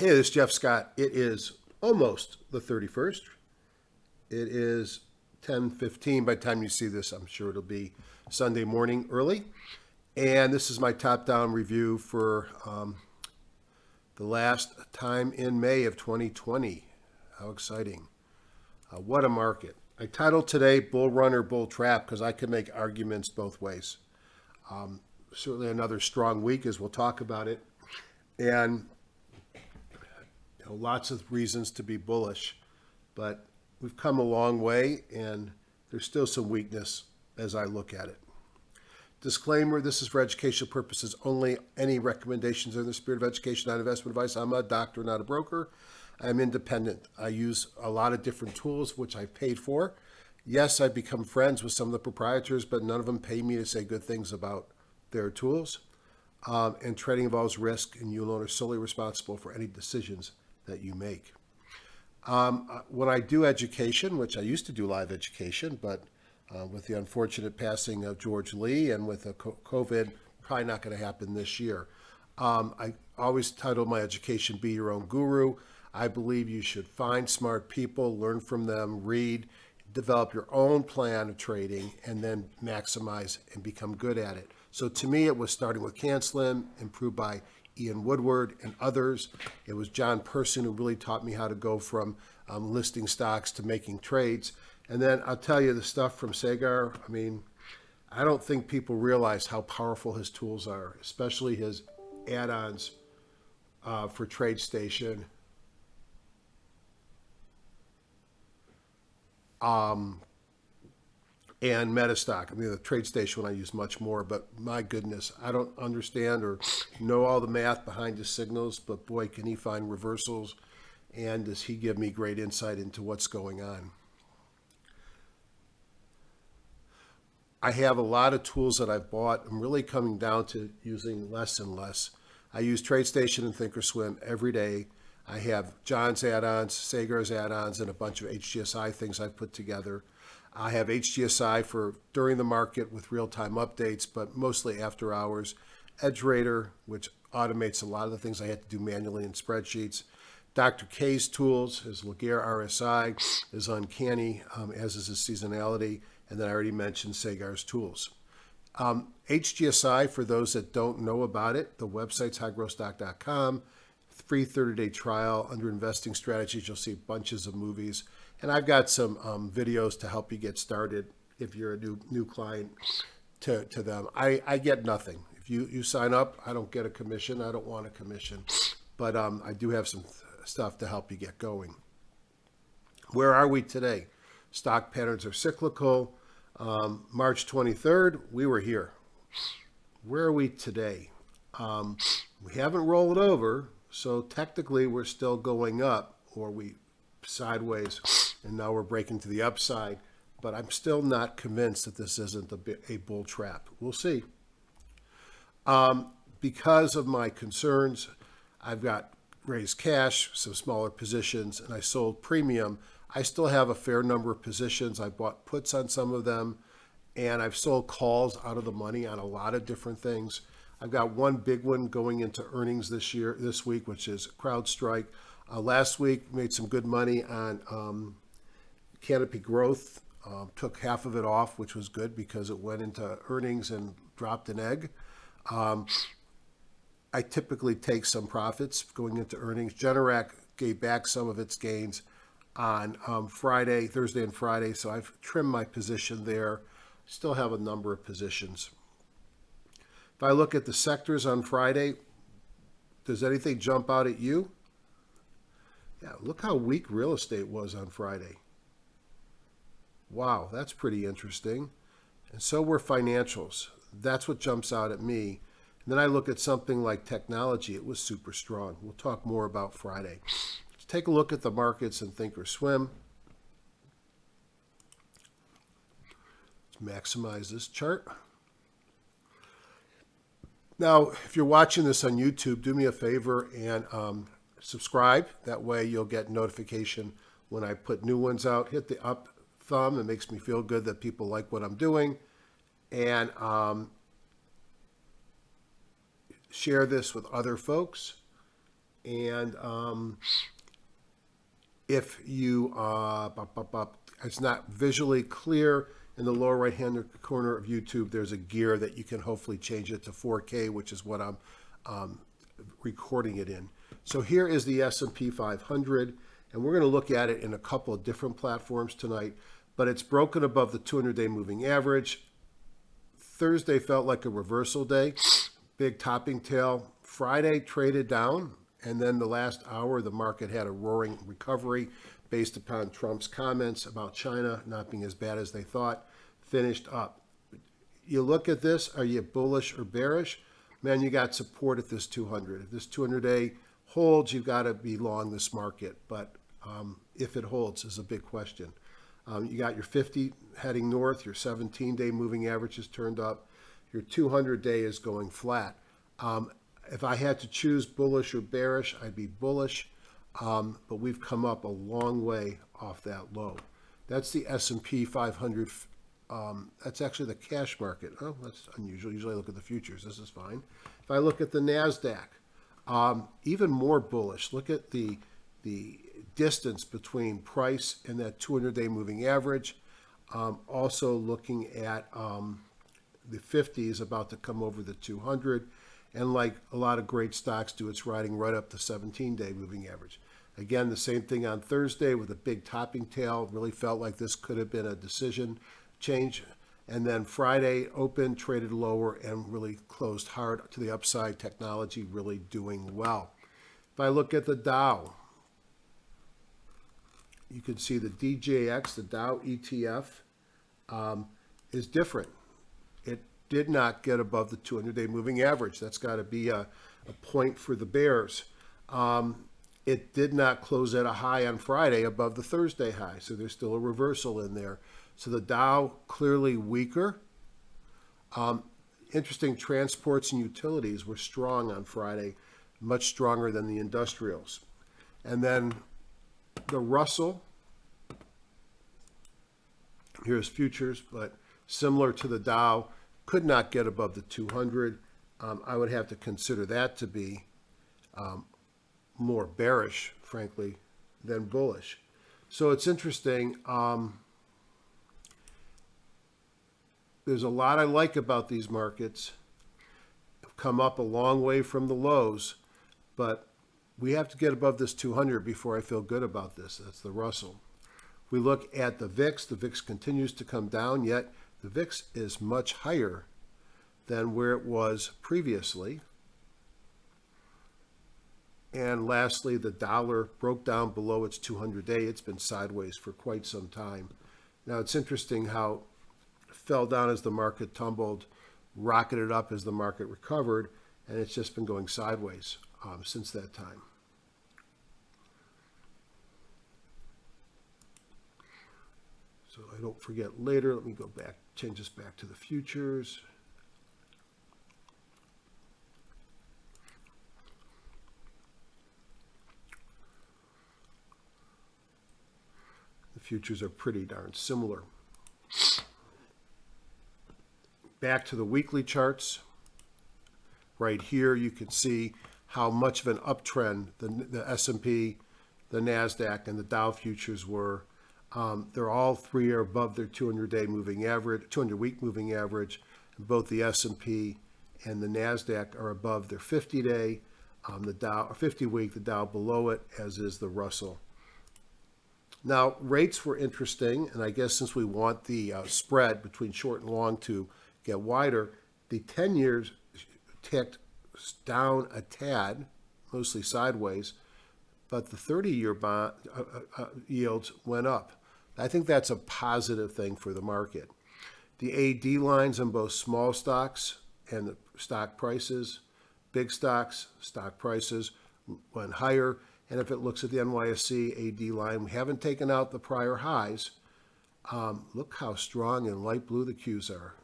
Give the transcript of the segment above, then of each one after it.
Hey, this is Jeff Scott. It is almost the 31st. It is 10:15 by the time you see this. I'm sure it'll be Sunday morning early. And this is my top-down review for the last time in May of 2020. How exciting. What a market. I titled today Bull Run or Bull Trap because I could make arguments both ways. Certainly another strong week as we'll talk about it. And lots of reasons to be bullish, but we've come a long way and there's still some weakness as I look at it. Disclaimer, this is for educational purposes only. Any recommendations are in the spirit of education, not investment advice. I'm a doctor, not a broker. I'm independent. I use a lot of different tools, which I've paid for. Yes, I've become friends with some of the proprietors, but none of them pay me to say good things about their tools. And trading involves risk, and you alone are solely responsible for any decisions that you make. When I do education, which I used to do live education, but with the unfortunate passing of George Lee and with the COVID, probably not going to happen this year. I always title my education, Be Your Own Guru. I believe you should find smart people, learn from them, read, develop your own plan of trading, and then maximize and become good at it. So to me, it was starting with CanSlim, improved by Ian Woodward and others. It was John Person who really taught me how to go from listing stocks to making trades. And then I'll tell you the stuff from Sagar. I mean, I don't think people realize how powerful his tools are, especially his add-ons for TradeStation. And Metastock. I mean, the TradeStation one I use much more, but my goodness, I don't understand or know all the math behind his signals, but boy, can he find reversals, and does he give me great insight into what's going on. I have a lot of tools that I've bought. I'm really coming down to using less and less. I use TradeStation and Thinkorswim every day. I have John's add-ons, Sagar's add-ons, and a bunch of HGSI things I've put together. I have HGSI for during the market with real-time updates, but mostly after hours. EdgeRater, which automates a lot of the things I had to do manually in spreadsheets. Dr. K's tools, his Laguerre RSI, is uncanny, as is his seasonality. And then I already mentioned Sagar's tools. HGSI, for those that don't know about it, the website's highgrowthstock.com. Free 30-day trial. Under investing strategies, you'll see bunches of movies. And I've got some videos to help you get started if you're a new client to them. I get nothing. If you sign up, I don't get a commission. I don't want a commission. But I do have some stuff to help you get going. Where are we today? Stock patterns are cyclical. March 23rd, we were here. Where are we today? We haven't rolled over, so technically we're still going up, or we sideways, and now we're breaking to the upside. But I'm still not convinced that this isn't a bull trap. We'll see. Because of my concerns, I've got raised cash, some smaller positions, and I sold premium. I still have a fair number of positions. I bought puts on some of them, and I've sold calls out of the money on a lot of different things. I've got one big one going into earnings this week, which is CrowdStrike. Last week, made some good money on Canopy Growth. Took half of it off, which was good because it went into earnings and dropped an egg. I typically take some profits going into earnings. Generac gave back some of its gains on Thursday and Friday, so I've trimmed my position there. Still have a number of positions. If I look at the sectors on Friday, does anything jump out at you? Yeah, look how weak real estate was on Friday. Wow, that's pretty interesting. And so were financials. That's what jumps out at me. And then I look at something like technology. It was super strong. We'll talk more about Friday. Let's take a look at the markets in Thinkorswim. Let's maximize this chart. Now, if you're watching this on YouTube, do me a favor and subscribe. That way you'll get notification when I put new ones out. Hit the up thumb. It makes me feel good that people like what I'm doing. And share this with other folks. And if you, it's not visually clear, in the lower right-hand corner of YouTube, there's a gear that you can hopefully change it to 4K, which is what I'm recording it in. So here is the S&P 500, and we're going to look at it in a couple of different platforms tonight, but it's broken above the 200-day moving average. Thursday felt like a reversal day, big topping tail. Friday traded down, and then the last hour, the market had a roaring recovery based upon Trump's comments about China not being as bad as they thought, finished up. You look at this, are you bullish or bearish? Man, you got support at this 200. If this 200-day holds, you've got to be long this market, but if it holds is a big question. You got your 50 heading north, your 17-day moving average is turned up, your 200-day is going flat. If I had to choose bullish or bearish, I'd be bullish, but we've come up a long way off that low. That's the S&P 500. That's actually the cash market. Oh, that's unusual. Usually I look at the futures. This is fine. If I look at the NASDAQ, even more bullish. Look at the distance between price and that 200-day moving average. Also looking at the 50 is about to come over the 200. And like a lot of great stocks do, it's riding right up the 17-day moving average. Again, the same thing on Thursday with a big topping tail. Really felt like this could have been a decision change. And then Friday opened, traded lower, and really closed hard to the upside. Technology really doing well. If I look at the Dow, you can see the DJX, the Dow ETF, is different. It did not get above the 200-day moving average. That's got to be a point for the bears. It did not close at a high on Friday above the Thursday high, so there's still a reversal in there. So the Dow clearly weaker. Interesting, transports and utilities were strong on Friday, much stronger than the industrials. And then the Russell, here's futures, but similar to the Dow, could not get above the 200. I would have to consider that to be more bearish, frankly, than bullish. So it's interesting. There's a lot I like about these markets. Come up a long way from the lows, but we have to get above this 200 before I feel good about this. That's the Russell. We look at the VIX. The VIX continues to come down, yet the VIX is much higher than where it was previously. And lastly, the dollar broke down below its 200-day. It's been sideways for quite some time. Now, it's interesting how it fell down as the market tumbled, rocketed up as the market recovered, and it's just been going sideways since that time. So I don't forget later, let me go back, change this back to the futures. The futures are pretty darn similar. Back to the weekly charts. Right here you can see how much of an uptrend the S&P, the NASDAQ, and the Dow futures were. They're all three are above their 200-day moving average, 200-week moving average. Both the S&P and the NASDAQ are above their 50-day. The Dow, 50-week, the Dow below it, as is the Russell. Now, rates were interesting, and I guess since we want the spread between short and long to get wider, the 10 years ticked down a tad, mostly sideways, but the 30-year bond yields went up. I think that's a positive thing for the market. The AD lines on both small stocks and the stock prices, big stocks, stock prices went higher. And if it looks at the NYSE AD line, we haven't taken out the prior highs. Look how strong in light blue the Qs are.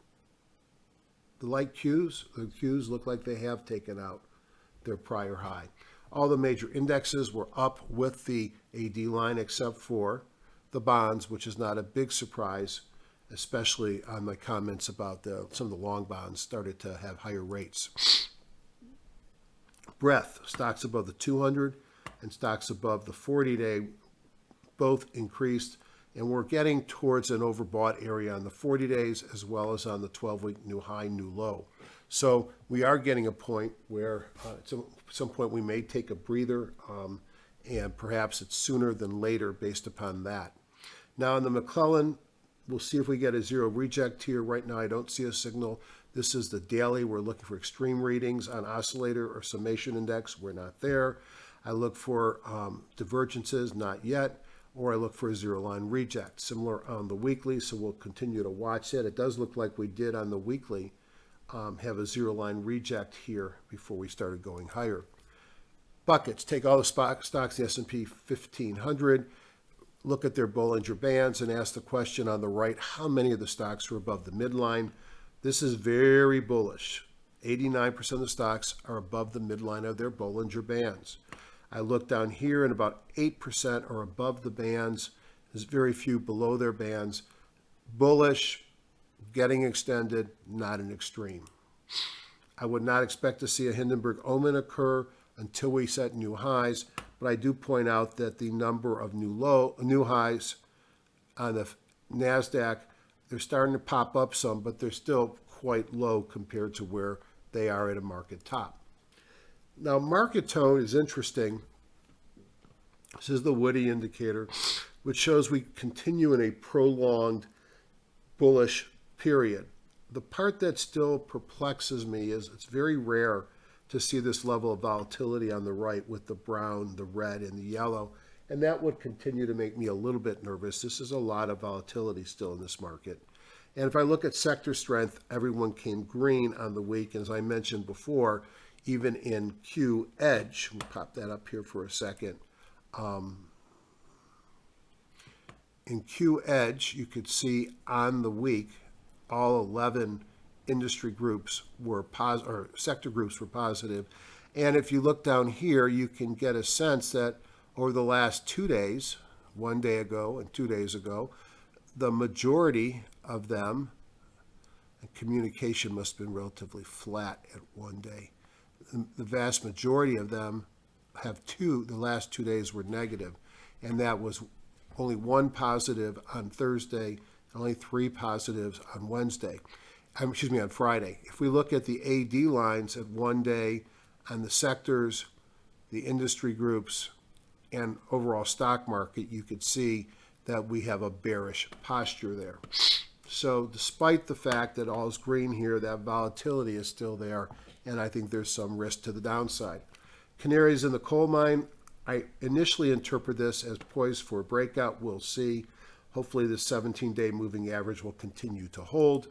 The light Qs, the Qs look like they have taken out their prior high. All the major indexes were up with the AD line except for the bonds, which is not a big surprise, especially on my comments about some of the long bonds started to have higher rates. breadth, stocks above the 200 and stocks above the 40-day both increased, and we're getting towards an overbought area on the 40 days as well as on the 12-week new high, new low. So we are getting a point where at some point we may take a breather, and perhaps it's sooner than later based upon that. Now in the McClellan, we'll see if we get a zero reject here. Right now I don't see a signal. This is the daily. We're looking for extreme readings on oscillator or summation index. We're not there. I look for divergences, not yet, or I look for a zero line reject. Similar on the weekly, so we'll continue to watch it. It does look like we did on the weekly have a zero line reject here before we started going higher. Buckets, take all the stocks, the S&P 1500, look at their Bollinger Bands and ask the question on the right, how many of the stocks are above the midline? This is very bullish. 89% of the stocks are above the midline of their Bollinger Bands. I look down here and about 8% are above the bands. There's very few below their bands. Bullish, getting extended, not an extreme. I would not expect to see a Hindenburg omen occur until we set new highs, but I do point out that the number of new highs on the NASDAQ, they're starting to pop up some, but they're still quite low compared to where they are at a market top. Now, market tone is interesting. This is the Woody indicator, which shows we continue in a prolonged bullish period. The part that still perplexes me is it's very rare to see this level of volatility on the right with the brown, the red, and the yellow, and that would continue to make me a little bit nervous. This is a lot of volatility still in this market. And if I look at sector strength, everyone came green on the week. As I mentioned before, even in Q Edge, we'll pop that up here for a second. In Q Edge, you could see on the week, all 11 industry groups were positive, or sector groups were positive. And if you look down here, you can get a sense that over the last 2 days, 1 day ago and 2 days ago, the majority of them, and communication must have been relatively flat at 1 day. The vast majority of them have the last 2 days were negative, and that was only one positive on Thursday, only 3 positives on on Friday. If we look at the AD lines at 1 day on the sectors, the industry groups, and overall stock market, you could see that we have a bearish posture there. So despite the fact that all is green here, that volatility is still there, and I think there's some risk to the downside. Canaries in the coal mine, I initially interpret this as poised for a breakout. We'll see. Hopefully the 17-day moving average will continue to hold.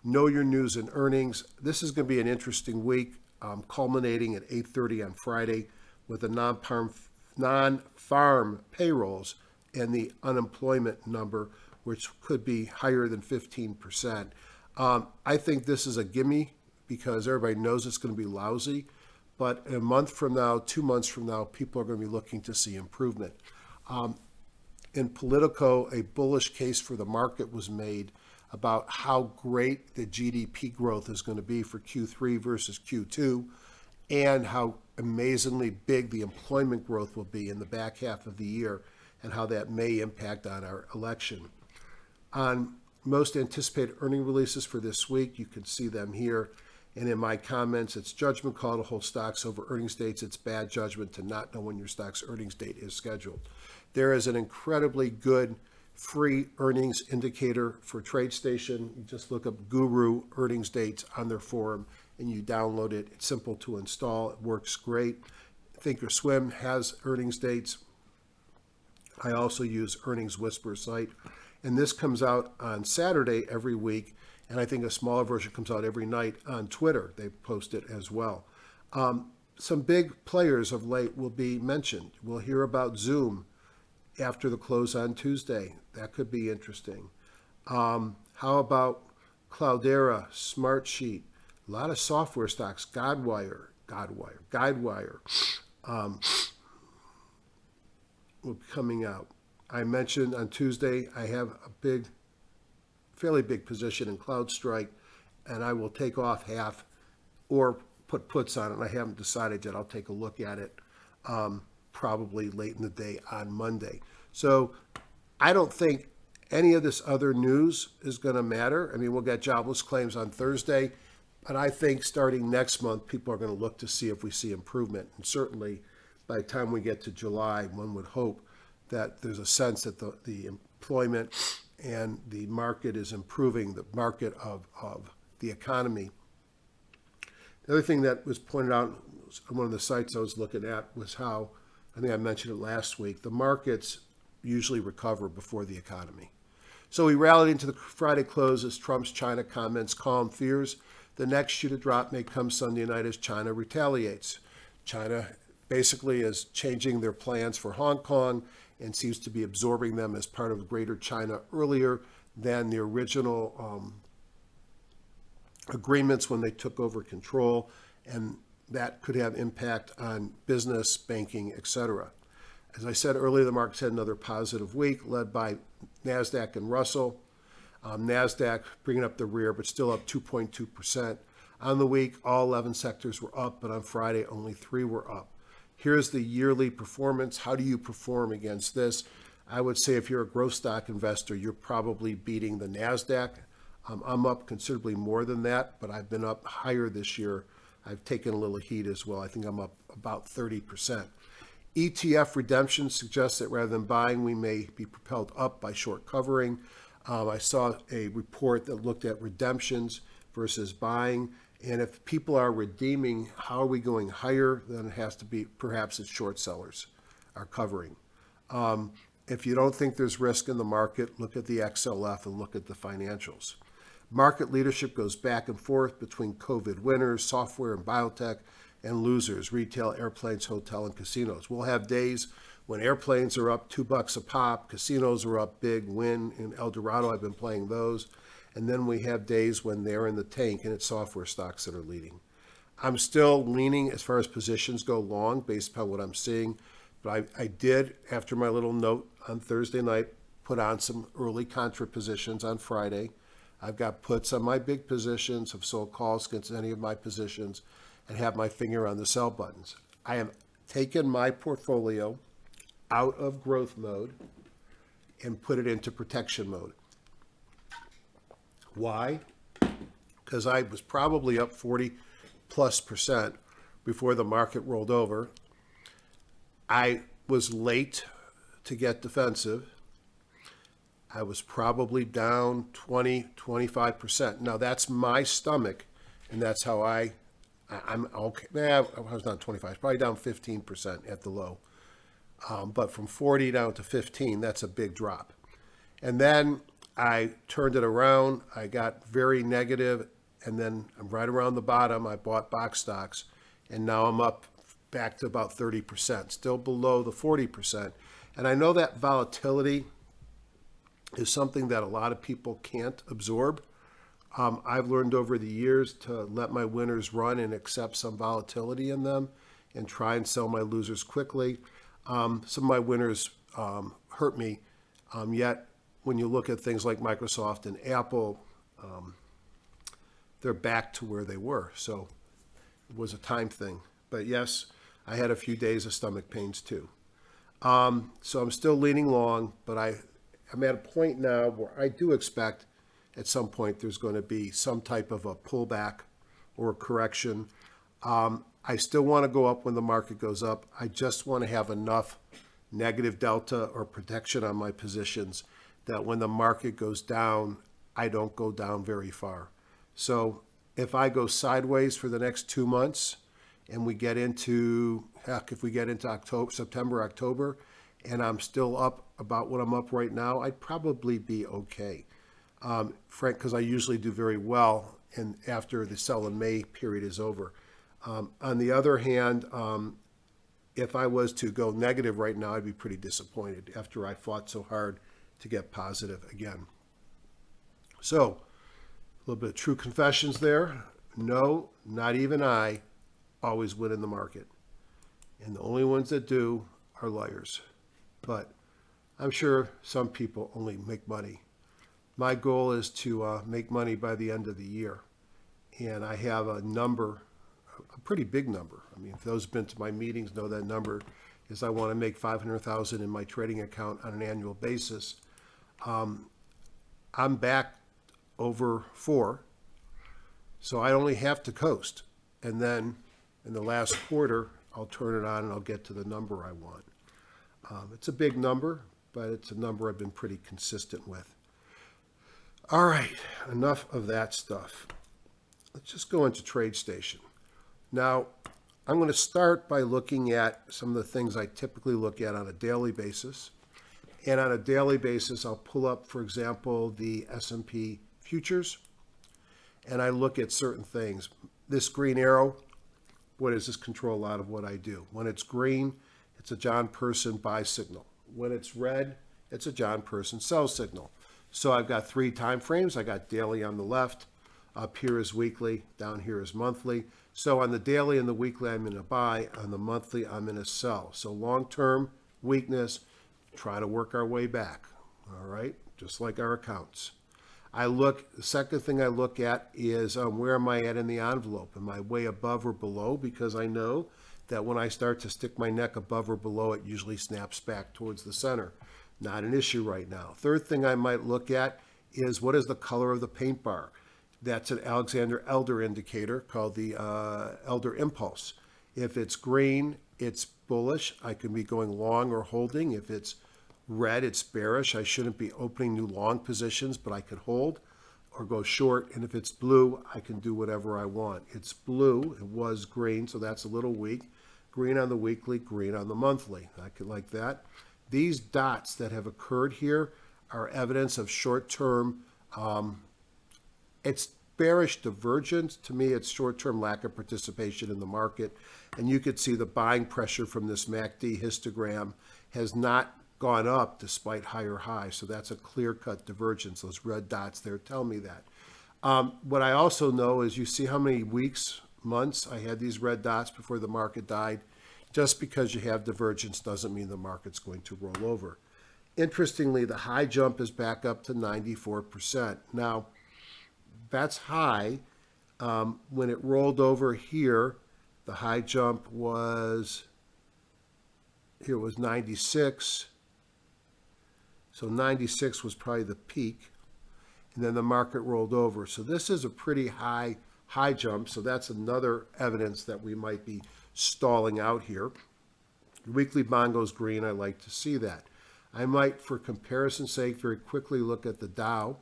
Know your news and earnings. This is going to be an interesting week, culminating at 8:30 on Friday with the non-farm payrolls and the unemployment number, which could be higher than 15%. I think this is a gimme because everybody knows it's going to be lousy. But a month from now, 2 months from now, people are going to be looking to see improvement. In Politico, a bullish case for the market was made about how great the GDP growth is going to be for Q3 versus Q2, and how amazingly big the employment growth will be in the back half of the year, and how that may impact on our election. On most anticipated earning releases for this week, you can see them here. And in my comments, it's judgment call to hold stocks over earnings dates. It's bad judgment to not know when your stock's earnings date is scheduled. There is an incredibly good free earnings indicator for TradeStation. You just look up Guru earnings dates on their forum and you download it. It's simple to install. It works great. Thinkorswim has earnings dates. I also use Earnings Whisper site. And this comes out on Saturday every week. And I think a smaller version comes out every night on Twitter. They post it as well. Some big players of late will be mentioned. We'll hear about Zoom after the close on Tuesday. That could be interesting. How about Cloudera, Smartsheet, a lot of software stocks, Guidewire will be coming out. I mentioned on Tuesday I have a fairly big position in CloudStrike, and I will take off half or put puts on it, and I haven't decided yet. I'll take a look at it probably late in the day on Monday. So I don't think any of this other news is going to matter. I mean, we'll get jobless claims on Thursday, but I think starting next month, people are going to look to see if we see improvement. And certainly by the time we get to July, one would hope that there's a sense that the employment and the market is improving, the market of the economy. The other thing that was pointed out on one of the sites I was looking at was how, I think I mentioned it last week, the markets usually recover before the economy. So we rallied into the Friday close as Trump's China comments calmed fears. The next shoe to drop may come Sunday night as China retaliates. China basically is changing their plans for Hong Kong and seems to be absorbing them as part of Greater China earlier than the original agreements when they took over control, and that could have impact on business, banking, etc. As I said earlier, the markets had another positive week led by NASDAQ and Russell. NASDAQ bringing up the rear, but still up 2.2%. On the week, all 11 sectors were up, but on Friday, only 3 were up. Here's the yearly performance. How do you perform against this? I would say if you're a growth stock investor, you're probably beating the NASDAQ. I'm up considerably more than that, but I've been up higher this year. I've taken a little heat as well. I think I'm up about 30%. ETF redemption suggests that rather than buying, we may be propelled up by short covering. I saw a report that looked at redemptions versus buying. And if people are redeeming, how are we going higher? Then it has to be, perhaps it's short sellers are covering. If you don't think there's risk in the market, look at the XLF and look at the financials. Market leadership goes back and forth between COVID winners, software and biotech, and losers, retail, airplanes, hotel, and casinos. We'll have days when airplanes are up $2 a pop, casinos are up big, Wynn and El Dorado, I've been playing those. And then we have days when they're in the tank and it's software stocks that are leading. I'm still leaning as far as positions go long based upon what I'm seeing. But I did, after my little note on Thursday night, put on some early contra positions on Friday. I've got puts on my big positions, have sold calls against any of my positions, and have my finger on the sell buttons. I have taken my portfolio out of growth mode and put it into protection mode. Why? Because I was probably up 40+% before the market rolled over. I was late to get defensive. I was probably down 20-25%. Now that's my stomach, and that's how I'm okay. I was down 25, probably down 15% at the low. But from 40 down to 15, that's a big drop. And then I turned it around. I got very negative, and then right around the bottom, I bought box stocks, and now I'm up back to about 30%, still below the 40%. And I know that volatility is something that a lot of people can't absorb. I've learned over the years to let my winners run and accept some volatility in them and try and sell my losers quickly. Some of my winners hurt me, yet when you look at things like Microsoft and Apple, they're back to where they were. So it was a time thing. But yes, I had a few days of stomach pains too. So I'm still leaning long, but I'm at a point now where I do expect at some point there's going to be some type of a pullback or a correction. I still want to go up when the market goes up. I just want to have enough negative delta or protection on my positions that when the market goes down, I don't go down very far. So if I go sideways for the next 2 months and we get into, if we get into October, September, October, and I'm still up about what I'm up right now, I'd probably be okay. Frank, because I usually do very well and after the sell in May period is over. On the other hand, if I was to go negative right now, I'd be pretty disappointed after I fought so hard to get positive again. So, a little bit of true confessions there. No, not even I always win in the market. And the only ones that do are liars. But I'm sure some people only make money. My goal is to make money by the end of the year. And I have a number, pretty big number. I mean, if those have been to my meetings know that number is I want to make 500,000 in my trading account on an annual basis. I'm back over 4, so I only have to coast. And then in the last quarter, I'll turn it on and I'll get to the number I want. It's a big number, but it's a number I've been pretty consistent with. All right, enough of that stuff. Let's just go into TradeStation. Now, I'm going to start by looking at some of the things I typically look at on a daily basis. And on a daily basis, I'll pull up, for example, the S&P futures, and I look at certain things. This green arrow, what does this control? A lot of what I do. When it's green, it's a John Person buy signal. When it's red, it's a John Person sell signal. So I've got 3 time frames. I got daily on the left, up here is weekly, down here is monthly. So on the daily and the weekly, I'm in a buy. On the monthly, I'm in a sell. So long-term weakness, try to work our way back, all right? Just like our accounts. The second thing I look at is where am I at in the envelope? Am I way above or below? Because I know that when I start to stick my neck above or below, it usually snaps back towards the center. Not an issue right now. Third thing I might look at is what is the color of the paint bar? That's an Alexander Elder indicator called the Elder Impulse. If it's green, it's bullish. I can be going long or holding. If it's red, it's bearish. I shouldn't be opening new long positions, but I could hold or go short. And if it's blue, I can do whatever I want. It's blue. It was green, so that's a little weak. Green on the weekly, green on the monthly. I could like that. These dots that have occurred here are evidence of short-term, it's bearish divergence. To me, it's short-term lack of participation in the market. And you could see the buying pressure from this MACD histogram has not gone up despite higher highs. So that's a clear-cut divergence. Those red dots there tell me that. What I also know is you see how many weeks, months I had these red dots before the market died. Just because you have divergence doesn't mean the market's going to roll over. Interestingly, the high jump is back up to 94%. Now, that's high. When it rolled over here, the high jump was, here was 96. So 96 was probably the peak. And then the market rolled over. So this is a pretty high jump. So that's another evidence that we might be stalling out here. The weekly bond goes green. I like to see that. I might, for comparison's sake, very quickly look at the Dow.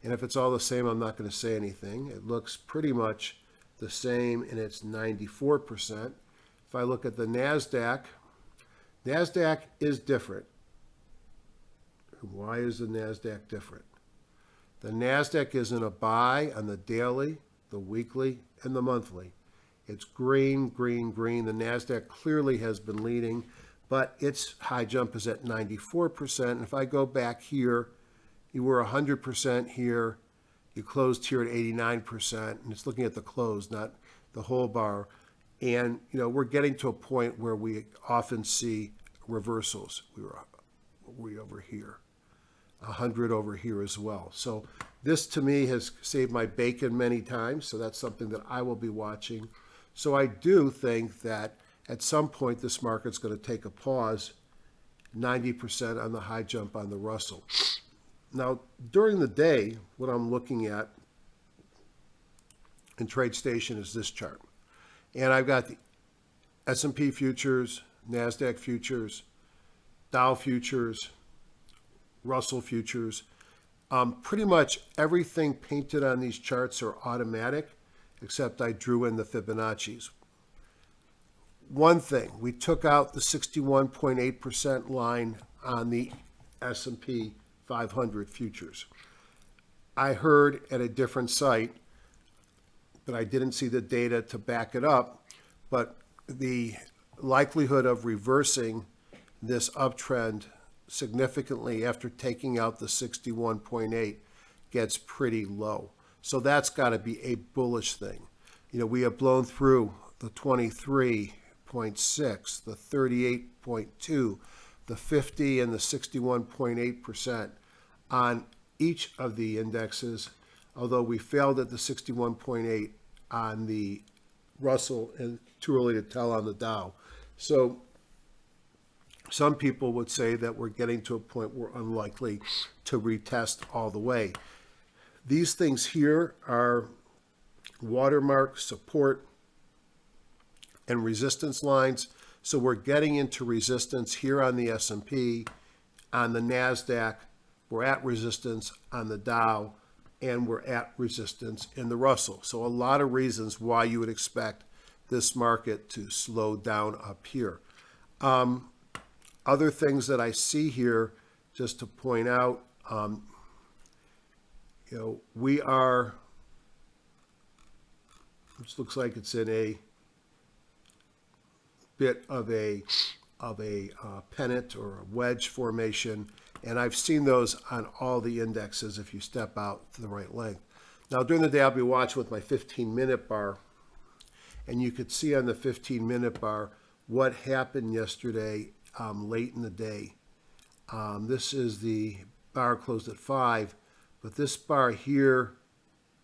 And if it's all the same, I'm not going to say anything. It looks pretty much the same, and it's 94%. If I look at the NASDAQ, NASDAQ is different. Why is the NASDAQ different? The NASDAQ is in a buy on the daily, the weekly, and the monthly. It's green, green, green. The NASDAQ clearly has been leading, but its high jump is at 94%. And if I go back here, you were 100% here. You closed here at 89%, and it's looking at the close, not the whole bar. And, you know, we're getting to a point where we often see reversals. We over here, 100 over here as well. So this, to me, has saved my bacon many times, so that's something that I will be watching. So I do think that at some point this market's going to take a pause, 90% on the high jump on the Russell. Now, during the day, what I'm looking at in TradeStation is this chart. And I've got the S&P futures, NASDAQ futures, Dow futures, Russell futures. Pretty much everything painted on these charts are automatic, except I drew in the Fibonacci's. One thing, we took out the 61.8% line on the S&P 500 futures. I heard at a different site, but I didn't see the data to back it up, but the likelihood of reversing this uptrend significantly after taking out the 61.8 gets pretty low. So that's got to be a bullish thing. You know, we have blown through the 23.6, the 38.2, the 50 and the 61.8% on each of the indexes, although we failed at the 61.8 on the Russell and too early to tell on the Dow. So some people would say that we're getting to a point where we're unlikely to retest all the way. These things here are watermark, support, and resistance lines. So we're getting into resistance here on the S&P, on the NASDAQ. We're at resistance on the Dow, and we're at resistance in the Russell. So a lot of reasons why you would expect this market to slow down up here. Other things that I see here, just to point out, we are, this looks like it's in a bit of a pennant or a wedge formation, and I've seen those on all the indexes if you step out to the right length. Now during the day I'll be watching with my 15-minute bar, and you could see on the 15-minute bar what happened yesterday late in the day. This is the bar closed at 5, but this bar here,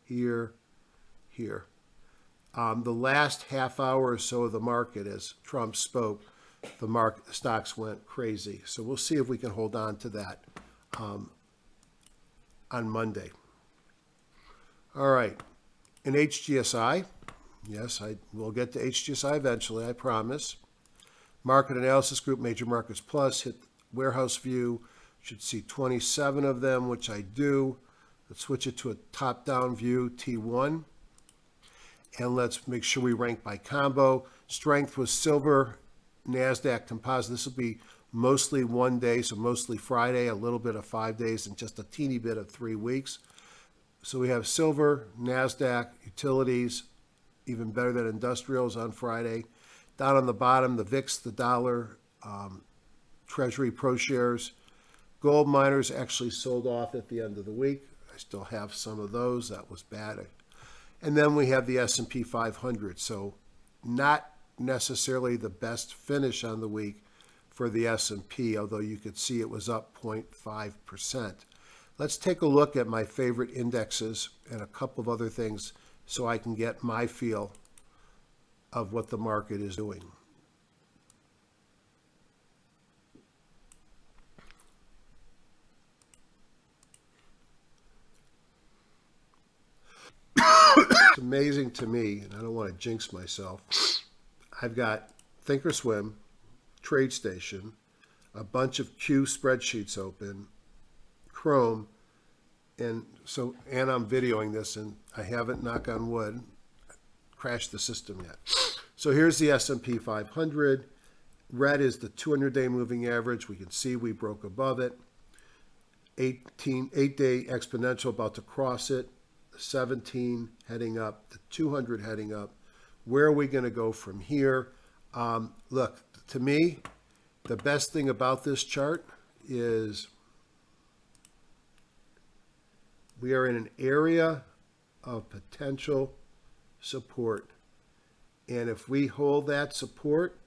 here, here. The last half hour or so of the market, as Trump spoke, the stocks went crazy. So we'll see if we can hold on to that on Monday. All right, in HGSI, yes, I will get to HGSI eventually, I promise. Market Analysis Group, Major Markets Plus, hit Warehouse View. Should see 27 of them, which I do. Let's switch it to a top-down view, T1. And let's make sure we rank by combo. Strength was silver, NASDAQ composite. This will be mostly 1 day, so mostly Friday, a little bit of 5 days, and just a teeny bit of 3 weeks. So we have silver, NASDAQ, utilities, even better than industrials on Friday. Down on the bottom, the VIX, the dollar, Treasury Pro shares. Gold miners actually sold off at the end of the week. I still have some of those. That was bad. And then we have the S&P 500. So not necessarily the best finish on the week for the S&P, although you could see it was up 0.5%. Let's take a look at my favorite indexes and a couple of other things so I can get my feel of what the market is doing. It's amazing to me, and I don't want to jinx myself. I've got Thinkorswim, TradeStation, a bunch of Q spreadsheets open, Chrome, and I'm videoing this, and I haven't, knock on wood, crashed the system yet. So here's the S&P 500. Red is the 200-day moving average. We can see we broke above it. 8-day exponential about to cross it. 17 heading up, the 200 heading up. Where are we going to go from here? Look, to me, the best thing about this chart is we are in an area of potential support. And if we hold that support,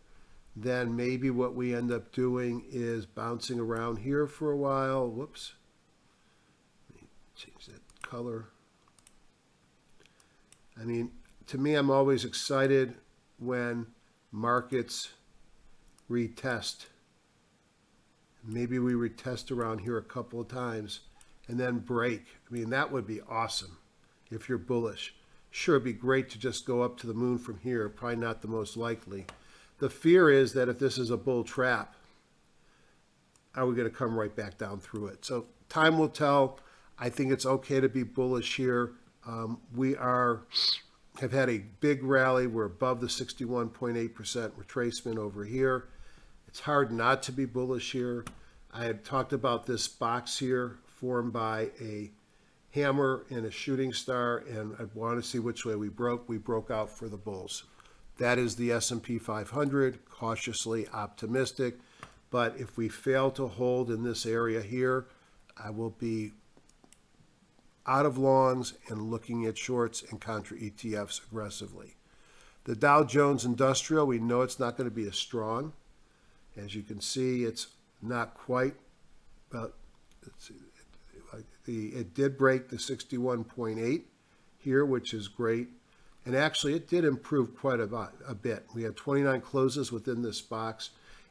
then maybe what we end up doing is bouncing around here for a while. Whoops. Let me change that color. I mean, to me, I'm always excited when markets retest. Maybe we retest around here a couple of times and then break. I mean, that would be awesome if you're bullish. Sure, it'd be great to just go up to the moon from here. Probably not the most likely. The fear is that if this is a bull trap, are we going to come right back down through it? So time will tell. I think it's okay to be bullish here. We have had a big rally. We're above the 61.8% retracement over here. It's hard not to be bullish here. I had talked about this box here formed by a hammer and a shooting star, and I want to see which way we broke. We broke out for the bulls. That is the S&P 500, cautiously optimistic. But if we fail to hold in this area here, I will be out of longs and looking at shorts and contra ETFs aggressively. The Dow Jones Industrial, we know it's not going to be as strong. As you can see, it's not quite, but it did break the 61.8 here, which is great. And actually, it did improve quite a bit. We had 29 closes within this box,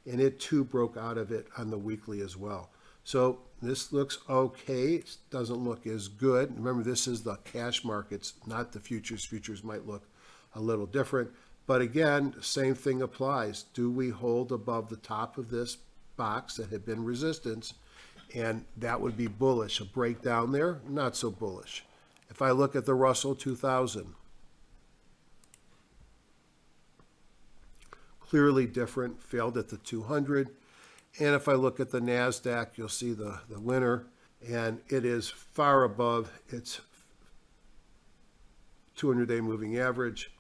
and it too broke out of it on the weekly as well. So this looks okay. It doesn't look as good. Remember, this is the cash markets, not the futures. Futures might look a little different. But again, same thing applies. Do we hold above the top of this box that had been resistance? And that would be bullish. A breakdown there, not so bullish. If I look at the Russell 2000, clearly different, failed at the 200. And if I look at the NASDAQ, you'll see the winner, and it is far above its 200-day moving average.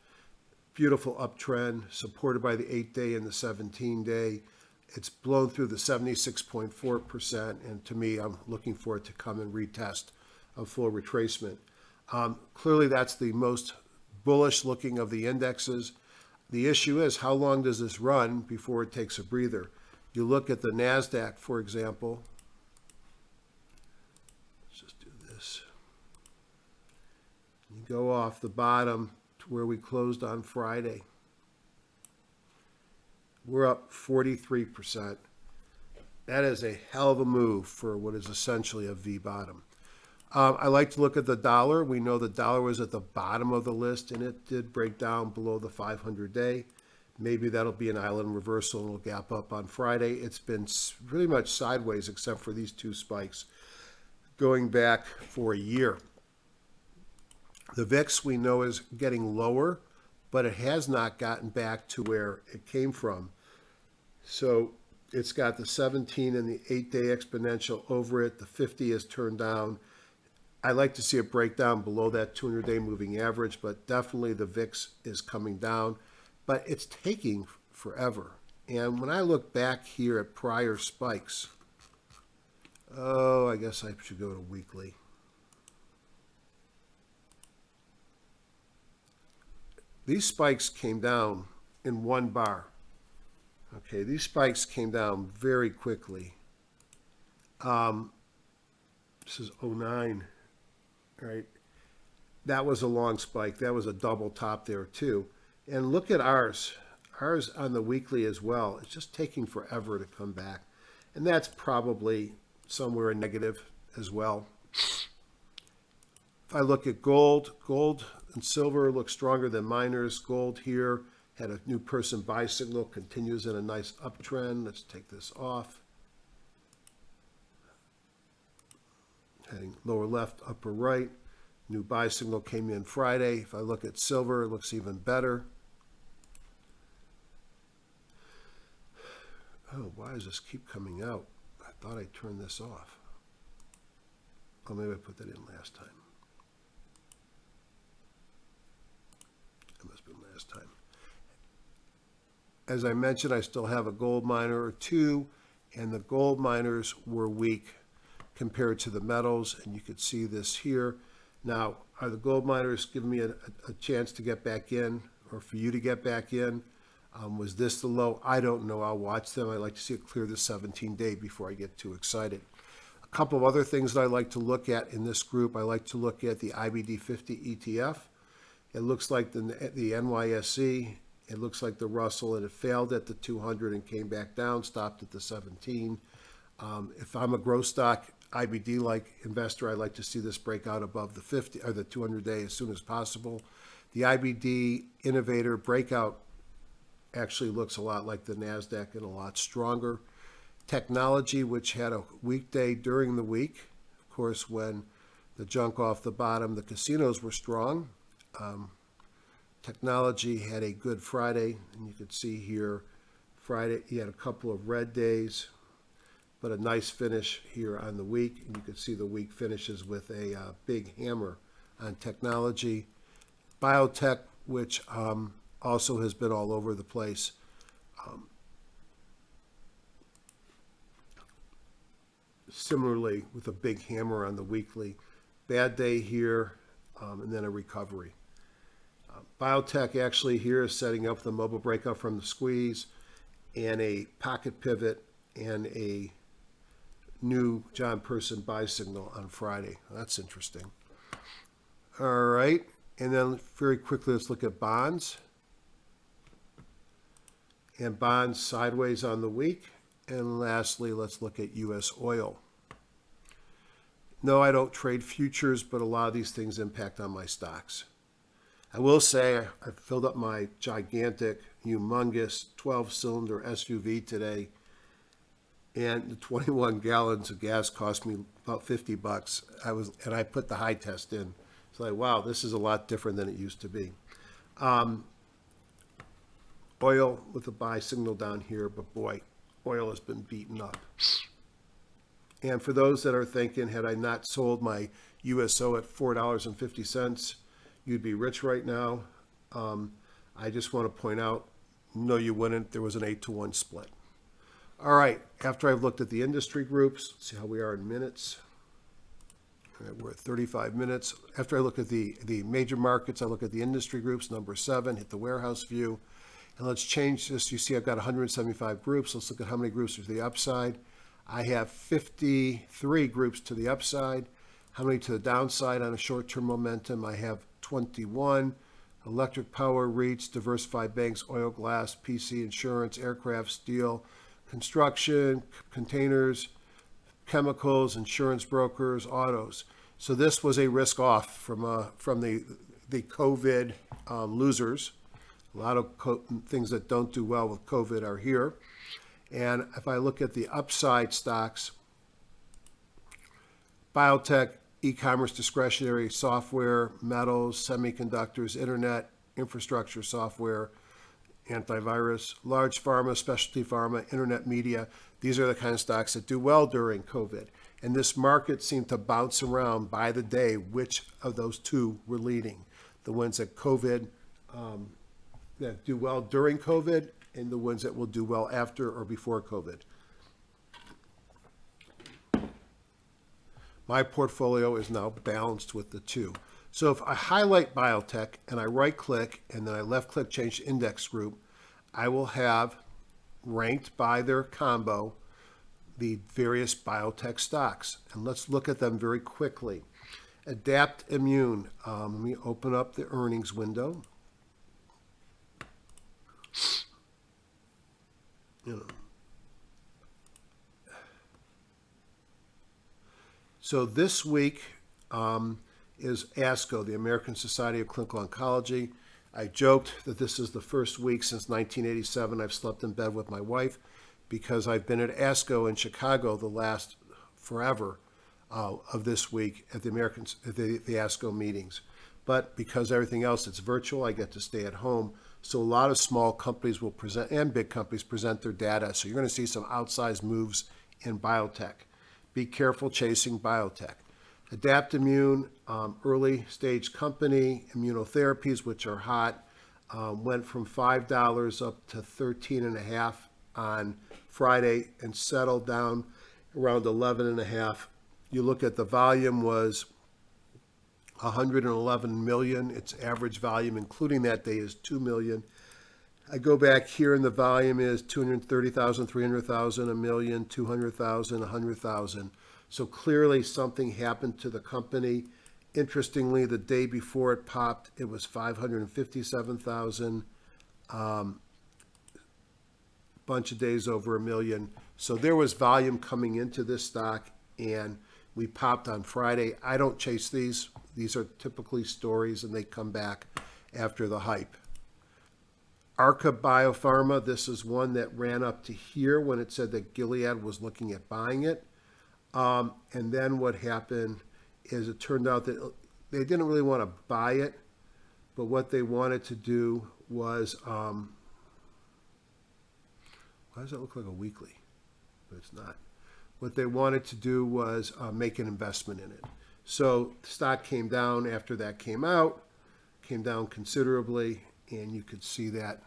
Beautiful uptrend, supported by the 8-day and the 17-day. It's blown through the 76.4%, and to me, I'm looking for it to come and retest a full retracement. Clearly, that's the most bullish looking of the indexes. The issue is, how long does this run before it takes a breather? You look at the NASDAQ, for example. Let's just do this. You go off the bottom to where we closed on Friday. We're up 43%. That is a hell of a move for what is essentially a V bottom. I like to look at the dollar. We know the dollar was at the bottom of the list, and it did break down below the 500-day. Maybe that'll be an island reversal and it'll gap up on Friday. It's been pretty much sideways except for these two spikes going back for a year. The VIX we know is getting lower, but it has not gotten back to where it came from. So it's got the 17 and the 8-day exponential over it. The 50 is turned down. I like to see it break down below that 200-day moving average, but definitely the VIX is coming down. But it's taking forever. And when I look back here at prior spikes, I guess I should go to weekly. These spikes came down in one bar. Okay, these spikes came down very quickly. This is 09. Right, that was a long spike. That was a double top there too. And look at ours. Ours on the weekly as well. It's just taking forever to come back. And that's probably somewhere negative as well. If I look at gold and silver look stronger than miners. Gold here had a new person buy signal, continues in a nice uptrend. Let's take this off. Heading lower left, upper right. New buy signal came in Friday. If I look at silver, it looks even better. Oh, why does this keep coming out? I thought I turned this off. Oh, maybe I put that in last time. It must have been last time. As I mentioned, I still have a gold miner or two, and the gold miners were weak compared to the metals, and you could see this here. Now, are the gold miners giving me a chance to get back in, or for you to get back in? Was this the low? I don't know. I'll watch them. I like to see it clear the 17-day before I get too excited. A couple of other things that I like to look at in this group. I like to look at the IBD 50 ETF. It looks like the NYSE. It looks like the Russell, and it failed at the 200 and came back down, stopped at the 17. If I'm a growth stock IBD-like investor, I like to see this break out above the 50 or the 200-day as soon as possible. The IBD Innovator breakout actually looks a lot like the NASDAQ and a lot stronger. Technology, which had a weekday during the week, of course, when the junk off the bottom, the casinos were strong. Technology had a good Friday, and you could see here, Friday, you had a couple of red days, but a nice finish here on the week. And you can see the week finishes with a big hammer on technology. Biotech, which also has been all over the place. Similarly, with a big hammer on the weekly. Bad day here, and then a recovery. Biotech actually here is setting up the mobile breakout from the squeeze and a pocket pivot and a new John Person buy signal on Friday. That's interesting. All right. And then very quickly, let's look at bonds. And bonds sideways on the week. And lastly, let's look at U.S. oil. No, I don't trade futures, but a lot of these things impact on my stocks. I will say I filled up my gigantic, humongous 12-cylinder SUV today, and the 21 gallons of gas cost me about $50. I put the high test in. It's like, wow, this is a lot different than it used to be. Oil with a buy signal down here, but boy, oil has been beaten up. And for those that are thinking, had I not sold my USO at $4.50, you'd be rich right now. I just want to point out, no, you wouldn't. There was an 8-to-1 split. All right, after I've looked at the industry groups, let's see how we are in minutes. All right, we're at 35 minutes. After I look at the major markets, I look at the industry groups, number 7, hit the warehouse view. And let's change this. You see I've got 175 groups. Let's look at how many groups are to the upside. I have 53 groups to the upside. How many to the downside on a short-term momentum? I have 21. Electric power, REITs, diversified banks, oil, glass, PC, insurance, aircraft, steel, construction, containers, chemicals, insurance brokers, autos. So this was a risk off from the COVID losers. A lot of things that don't do well with COVID are here. And if I look at the upside stocks, biotech, e-commerce, discretionary, software, metals, semiconductors, internet, infrastructure software, antivirus, large pharma, specialty pharma, internet media. These are the kind of stocks that do well during COVID. And this market seemed to bounce around by the day which of those two were leading. The ones that that do well during COVID and the ones that will do well after or before COVID. My portfolio is now balanced with the two. So if I highlight biotech and I right click and then I left click change to index group, I will have ranked by their combo the various biotech stocks. And let's look at them very quickly. Adapt Immune. Let me open up the earnings window. So this week is ASCO, the American Society of Clinical Oncology. I joked that this is the first week since 1987 I've slept in bed with my wife because I've been at ASCO in Chicago the last forever of this week at the ASCO meetings. But because everything else is virtual, I get to stay at home. So a lot of small companies will present, and big companies present their data. So you're going to see some outsized moves in biotech. Be careful chasing biotech. Adapt Immune, early stage company, immunotherapies, which are hot, went from $5 up to $13.50 on Friday and settled down around $11.50. You look at the volume was 111 million. Its average volume, including that day, is 2 million. I go back here and the volume is 230,000, 300,000, a million, 200,000, 100,000. So clearly something happened to the company. Interestingly, the day before it popped, it was 557,000. Bunch of days over a million. So there was volume coming into this stock and we popped on Friday. I don't chase these. These are typically stories and they come back after the hype. Arca Biopharma, this is one that ran up to here when it said that Gilead was looking at buying it. And then what happened is it turned out that they didn't really want to buy it, but what they wanted to do was, why does that look like a weekly? But it's not. What they wanted to do was make an investment in it. So the stock came down after that came out, came down considerably, and you could see that.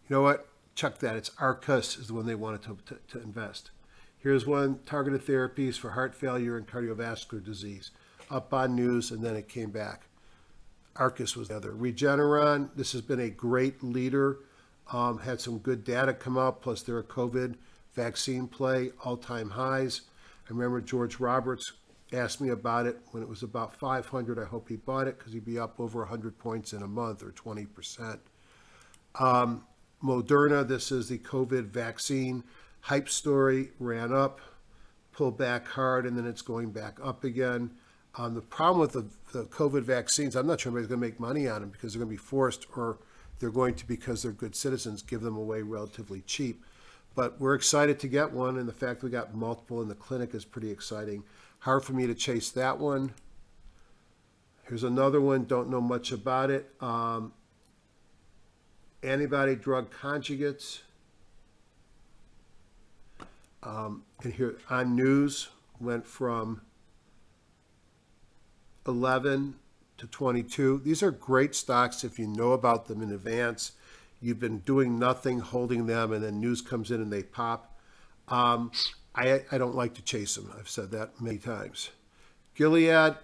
You know what? Chuck that. It's Arcus is the one they wanted to invest. Here's one, targeted therapies for heart failure and cardiovascular disease. Up on news, and then it came back. Arcus was the other. Regeneron, this has been a great leader. Had some good data come out, plus they're a COVID vaccine play, all-time highs. I remember George Roberts asked me about it when it was about 500. I hope he bought it because he'd be up over 100 points in a month, or 20%. Moderna, this is the COVID vaccine hype story, ran up, pulled back hard, and then it's going back up again. The problem with the COVID vaccines, I'm not sure anybody's going to make money on them because they're going to be forced, or they're going to, because they're good citizens, give them away relatively cheap. But we're excited to get one, and the fact we got multiple in the clinic is pretty exciting. Hard for me to chase that one. Here's another one, don't know much about it. Antibody drug conjugates. And here on news, went from 11 to 22. These are great stocks if you know about them in advance. You've been doing nothing, holding them, and then news comes in and they pop. I don't like to chase them. I've said that many times. Gilead,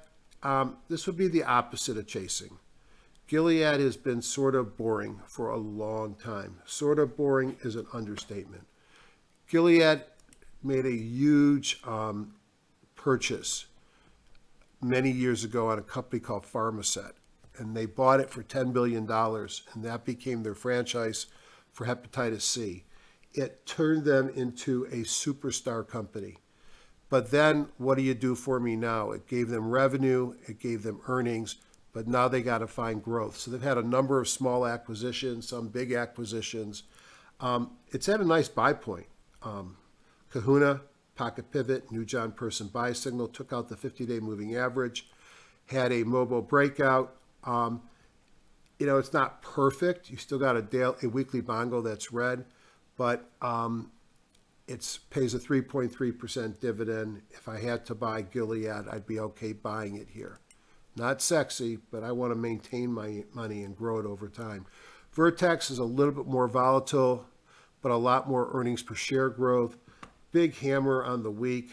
this would be the opposite of chasing. Gilead has been sort of boring for a long time. Sort of boring is an understatement. Gilead made a huge purchase many years ago on a company called Pharmaset, and they bought it for $10 billion, and that became their franchise for hepatitis C. It turned them into a superstar company. But then what do you do for me now? It gave them revenue, it gave them earnings, but now they got to find growth. So they've had a number of small acquisitions, some big acquisitions. It's at a nice buy point. Kahuna, Pocket Pivot, New John Person buy signal, took out the 50-day moving average, had a mobile breakout. It's not perfect. You still got a weekly bongo that's red, but it pays a 3.3% dividend. If I had to buy Gilead, I'd be okay buying it here. Not sexy, but I want to maintain my money and grow it over time. Vertex is a little bit more volatile, but a lot more earnings per share growth. Big hammer on the week.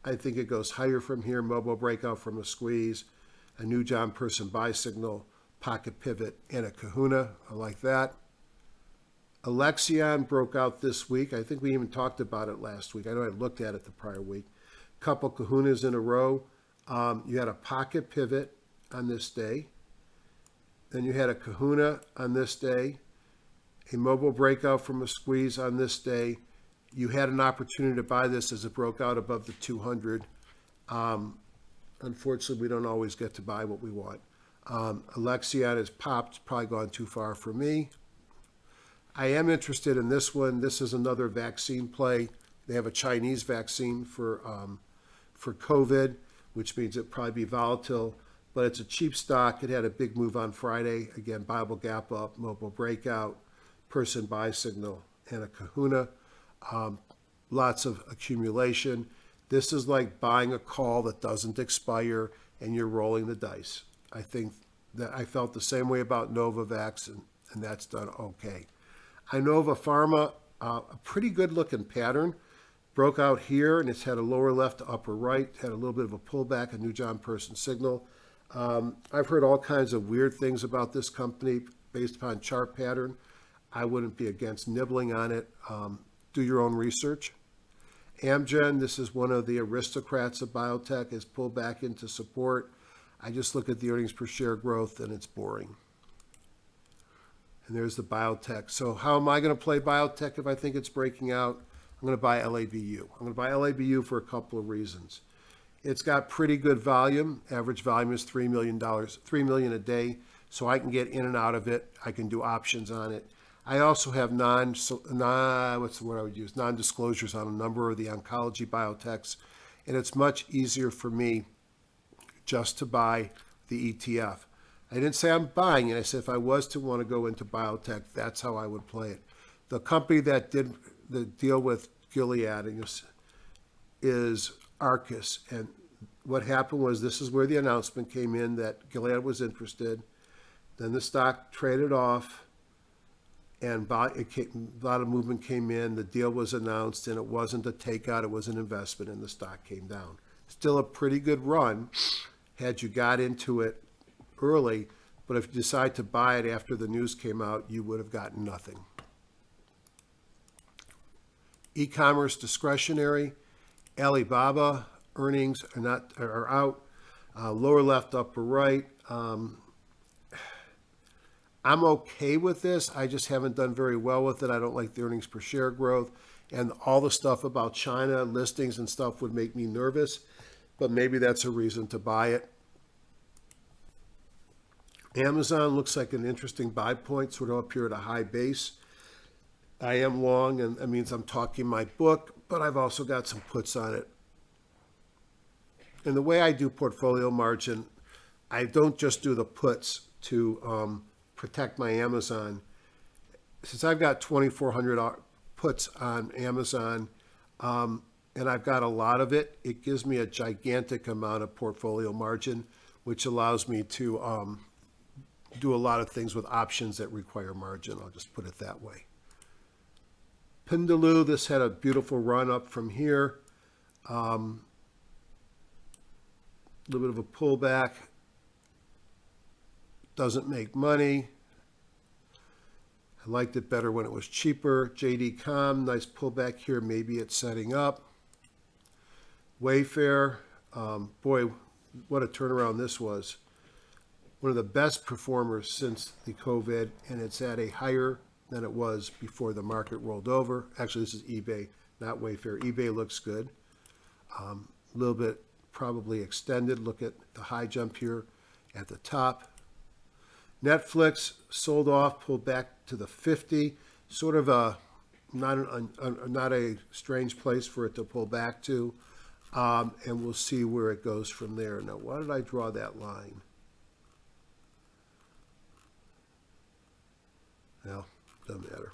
I think it goes higher from here. Mobile breakout from a squeeze, a New John Person buy signal, Pocket Pivot, and a Kahuna. I like that. Alexion broke out this week. I think we even talked about it last week. I know I looked at it the prior week. Couple Kahunas in a row. You had a Pocket Pivot on this day. Then you had a Kahuna on this day. A mobile breakout from a squeeze on this day. You had an opportunity to buy this as it broke out above the 200. Unfortunately, we don't always get to buy what we want. Alexion has popped, probably gone too far for me. I am interested in this one. This is another vaccine play. They have a Chinese vaccine for COVID, which means it'll probably be volatile, but it's a cheap stock. It had a big move on Friday. Again, Bible gap up, mobile breakout, person buy signal, and a Kahuna. Lots of accumulation. This is like buying a call that doesn't expire and you're rolling the dice. I think that I felt the same way about Novavax, and that's done okay. Inova Pharma, a pretty good looking pattern. Broke out here, and it's had a lower left to upper right, had a little bit of a pullback, a New John Person signal. I've heard all kinds of weird things about this company based upon chart pattern. I wouldn't be against nibbling on it. Do your own research. Amgen, this is one of the aristocrats of biotech, is pulled back into support. I just look at the earnings per share growth, and it's boring. And there's the biotech. So how am I going to play biotech if I think it's breaking out? I'm going to buy LABU. I'm going to buy LABU for a couple of reasons. It's got pretty good volume. Average volume is $3 million, $3 million a day. So I can get in and out of it. I can do options on it. I also have non-disclosures on a number of the oncology biotechs. And it's much easier for me just to buy the ETF. I didn't say I'm buying it. I said if I was to want to go into biotech, that's how I would play it. The company that did the deal with Gilead is Arcus. And what happened was, this is where the announcement came in that Gilead was interested. Then the stock traded off, and a lot of movement came in. The deal was announced, and it wasn't a takeout, it was an investment, and the stock came down. Still a pretty good run had you got into it early, but if you decide to buy it after the news came out, you would have gotten nothing. E-commerce discretionary, Alibaba, earnings are out. Lower left, upper right. I'm okay with this. I just haven't done very well with it. I don't like the earnings per share growth. And all the stuff about China listings and stuff would make me nervous. But maybe that's a reason to buy it. Amazon looks like an interesting buy point, sort of up here at a high base. I am long, and that means I'm talking my book, but I've also got some puts on it. And the way I do portfolio margin, I don't just do the puts to protect my Amazon. Since I've got 2,400 puts on Amazon, and I've got a lot of it, it gives me a gigantic amount of portfolio margin, which allows me to do a lot of things with options that require margin. I'll just put it that way. Pindalu, this had a beautiful run up from here. A little bit of a pullback. Doesn't make money. I liked it better when it was cheaper. JD.com, nice pullback here. Maybe it's setting up. Wayfair, boy, what a turnaround this was. One of the best performers since the COVID, and it's at a higher than it was before the market rolled over. Actually, this is eBay, not Wayfair. eBay looks good. A little bit probably extended. Look at the high jump here at the top. Netflix sold off, pulled back to the 50. Sort of not a strange place for it to pull back to. And we'll see where it goes from there. Now, why did I draw that line? Well, doesn't matter.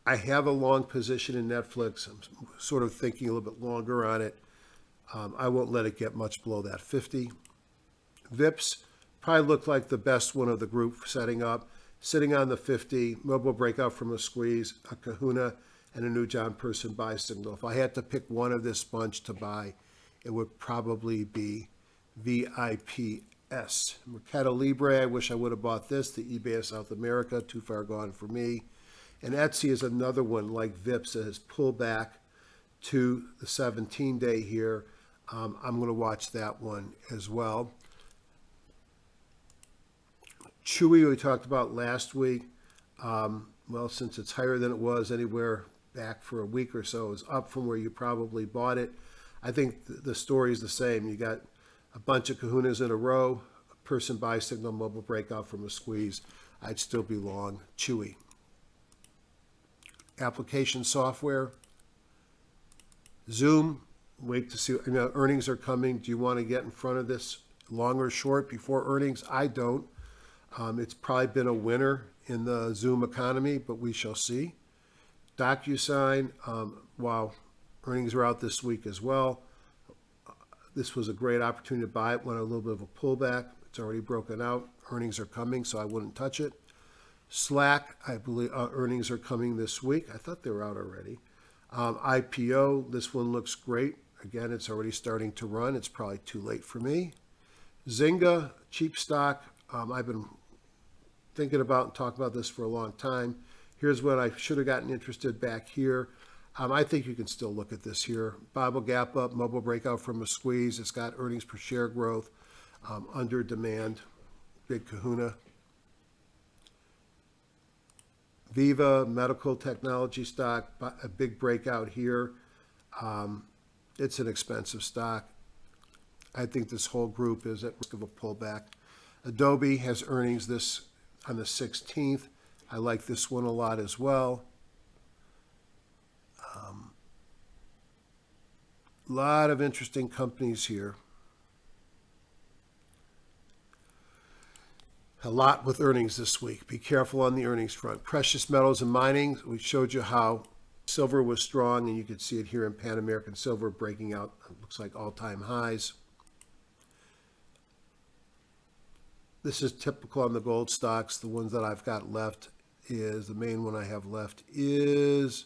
I have a long position in Netflix. I'm sort of thinking a little bit longer on it. I won't let it get much below that 50. VIPs probably looked like the best one of the group setting up. Sitting on the 50, mobile breakout from a squeeze, a kahuna, and a new John Person buy signal. If I had to pick one of this bunch to buy, it would probably be VIPS. Mercado Libre, I wish I would have bought this. The eBay of South America, too far gone for me. And Etsy is another one like VIPS that has pulled back to the 17-day here. I'm going to watch that one as well. Chewy, we talked about last week. Well, since it's higher than it was anywhere back for a week or so, it's up from where you probably bought it. I think the story is the same. You got a bunch of kahunas in a row, a person buy signal, mobile breakout from a squeeze. I'd still be long Chewy. Application software. Zoom, wait to see, earnings are coming. Do you want to get in front of this long or short before earnings? I don't. It's probably been a winner in the Zoom economy, but we shall see. DocuSign, while earnings are out this week as well, this was a great opportunity to buy it when a little bit of a pullback. It's already broken out. Earnings are coming, so I wouldn't touch it. Slack, I believe earnings are coming this week. I thought they were out already. IPO, this one looks great. Again, it's already starting to run. It's probably too late for me. Zynga, cheap stock. I've been thinking about and talking about this for a long time. Here's what I should have gotten interested back here. I think you can still look at this here. Bible gap up, mobile breakout from a squeeze. It's got earnings per share growth, under demand, big kahuna. Viva, medical technology stock, a big breakout here. It's an expensive stock. I think this whole group is at risk of a pullback. Adobe has earnings this on the 16th. I like this one a lot as well. A lot of interesting companies here. A lot with earnings this week. Be careful on the earnings front. Precious metals and mining. We showed you how silver was strong, and you could see it here in Pan American Silver breaking out. It looks like all-time highs. This is typical on the gold stocks. The ones that I've got left is, the main one I have left is,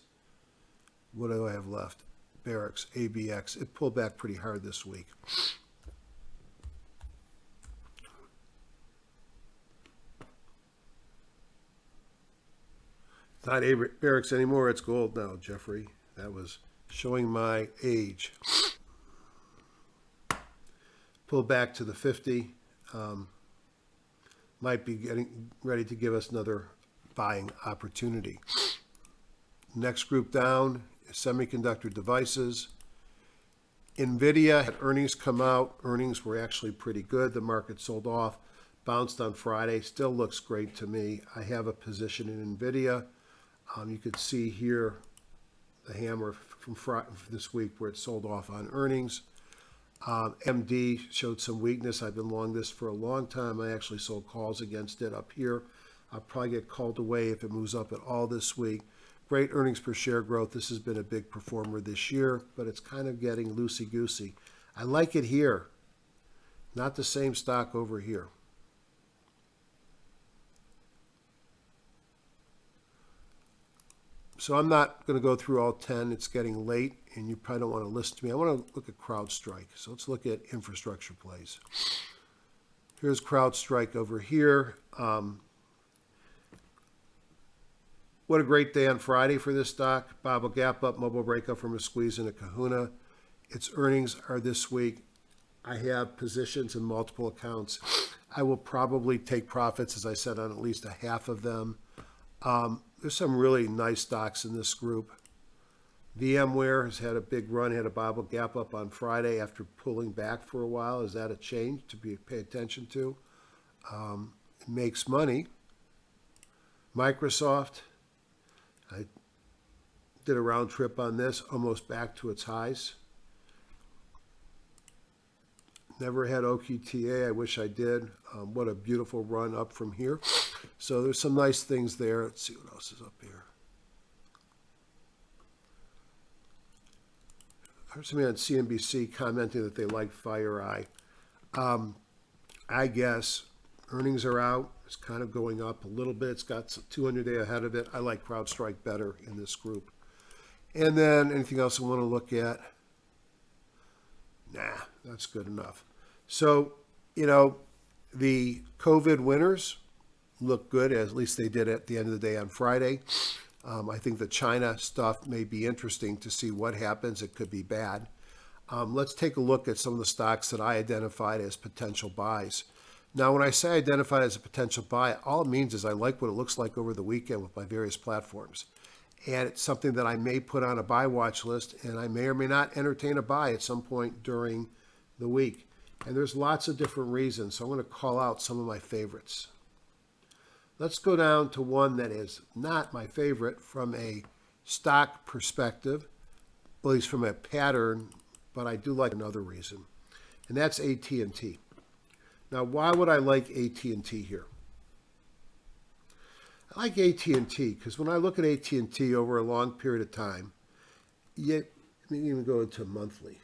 what do I have left? Barracks, ABX. It pulled back pretty hard this week. It's not Barracks anymore. It's gold now, Jeffrey. That was showing my age. Pull back to the 50. Might be getting ready to give us another buying opportunity. Next group down is semiconductor devices. NVIDIA had earnings come out. Earnings were actually pretty good. The market sold off, bounced on Friday. Still looks great to me. I have a position in NVIDIA. You could see here the hammer from this week where it sold off on earnings. MD showed some weakness. I've been long this for a long time. I actually sold calls against it up here. I'll probably get called away if it moves up at all this week. Great earnings per share growth. This has been a big performer this year, but it's kind of getting loosey-goosey. I like it here, not the same stock over here. So I'm not going to go through all 10. It's getting late, and you probably don't want to listen to me. I want to look at CrowdStrike. So let's look at infrastructure plays. Here's CrowdStrike over here. What a great day on Friday for this stock. Bob will gap up, mobile breakup from a squeeze and a kahuna. Its earnings are this week. I have positions in multiple accounts. I will probably take profits, as I said, on at least a half of them. There's some really nice stocks in this group. VMware has had a big run, had a Bible gap up on Friday after pulling back for a while. Is that a change to pay attention to? It makes money. Microsoft, I did a round trip on this, almost back to its highs. Never had OQTA. I wish I did. What a beautiful run up from here. So there's some nice things there. Let's see what else is up here. I heard somebody on CNBC commenting that they like FireEye. I guess earnings are out. It's kind of going up a little bit. It's got 200-day ahead of it. I like CrowdStrike better in this group. And then anything else I want to look at? Nah, that's good enough. So, the COVID winners look good, at least they did at the end of the day on Friday. I think the China stuff may be interesting to see what happens. It could be bad. Let's take a look at some of the stocks that I identified as potential buys. Now, when I say identified as a potential buy, all it means is I like what it looks like over the weekend with my various platforms. And it's something that I may put on a buy watch list, and I may or may not entertain a buy at some point during the week. And there's lots of different reasons, so I'm going to call out some of my favorites. Let's go down to one that is not my favorite from a stock perspective, at least from a pattern, but I do like another reason, and that's AT&T. Now, why would I like AT&T here? I like AT&T because when I look at AT&T over a long period of time, let me even go into monthly.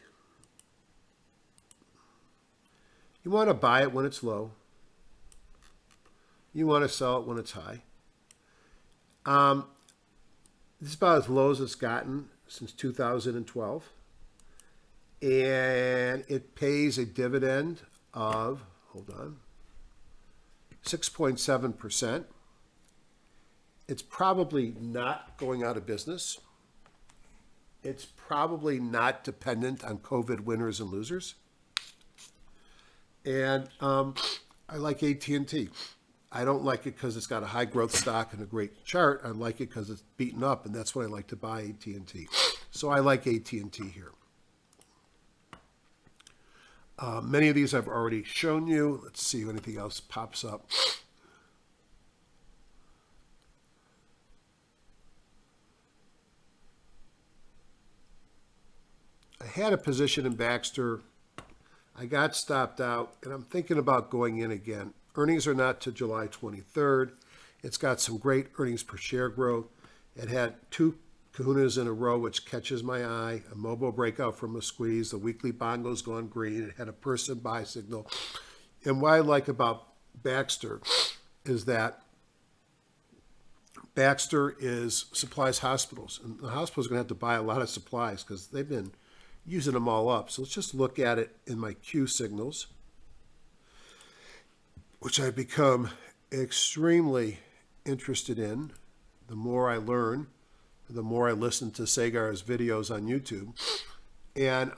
You want to buy it when it's low. You want to sell it when it's high. This is about as low as it's gotten since 2012. And it pays a dividend of, 6.7%. It's probably not going out of business. It's probably not dependent on COVID winners and losers. And I like AT&T. I don't like it because it's got a high growth stock and a great chart. I like it because it's beaten up, and that's when I like to buy AT&T. So I like AT&T here. Many of these I've already shown you. Let's see if anything else pops up. I had a position in Baxter. I got stopped out, and I'm thinking about going in again. Earnings are not to July 23rd. It's got some great earnings per share growth. It had two kahunas in a row, which catches my eye. A mobile breakout from a squeeze. The weekly bongo's gone green. It had a person buy signal. And what I like about Baxter is that Baxter supplies hospitals. And the hospital's going to have to buy a lot of supplies because they've been using them all up. So let's just look at it in my Q signals, which I've become extremely interested in the more I learn. the more I listen to Sagar's videos on YouTube. And